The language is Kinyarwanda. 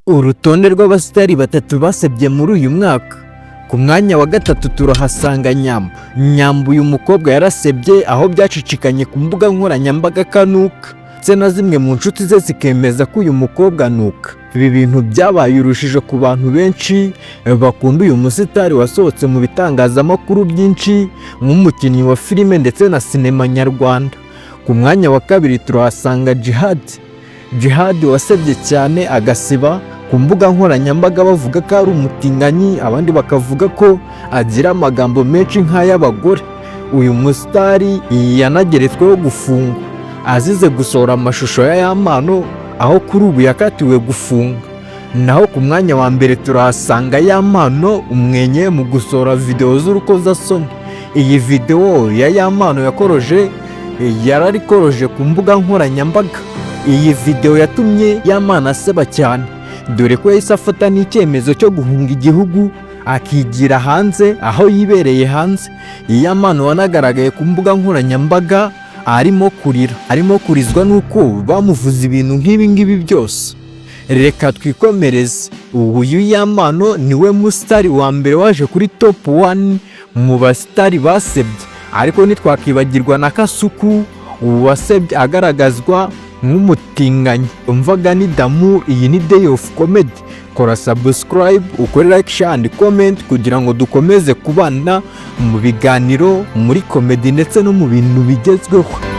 Urutonde rw'abasitari batatu basebye muri uyu mwaka. Ku mwanya wa gatatu turahasanga Nyambo. Uyu mukobwa yarasebye aho byacicikanye ku mbuga nkoranyambaga kanuka, ndetse na zimwe mu nshuti ze zikemeza ko uyu mukobwa anuka. Ibi bintu byabaye urujijo ku bantu benshi bakunda uyu musitari wasohotse mu bitangazamakuru byinshi nk'umukinnyi wa filime ndetse na sinema nyarwanda. Ku mwanya wa kabiri turahasanga Jihad wasebye cyane agasiba ku mbuga nkoranyambaga bavuga ko ari umutinganyi, abandi bakavuga ko agira amagambo menshi nk'ay'abagore. Uyu musitari yanageretsweho gufungwa azize gusohora amashusho y'ayamano, aho kuri ubu yakatiwe gufunga. Naho ku mwanya wa mbere turahasanga Yamano umwenye mu gusohora video z'urukozasoni. Iyi video ya Yamano yararikoroje ku mbuga nkoranyambaga. Iyi video yatumye Yamano aseba cyane, dore ko yahise afata n'icyemezo cyo guhunga igihugu akigira hanze, aho yibereye hanze. Yamano wanagaragaye ku mbuga nkoranyambaga arimo kurizwa nuko bamuvuza ibintu nk'ibi ngibi byose. Reka twikomereze. Uyu Yamano niwe musitari wa mbere waje kuri top 1 mu basitari basebye, ariko ntitwakibagirwa na Kasuku wasebye agaragazwa nk'umutinganyi. Umvaga ni Damu. Iyi ni Day of Comedy. Kora subscribe, ukore like, share and comment kugira ngo dukomeze kubana mu biganiro, muri comedy ndetse no mu bintu bigezweho.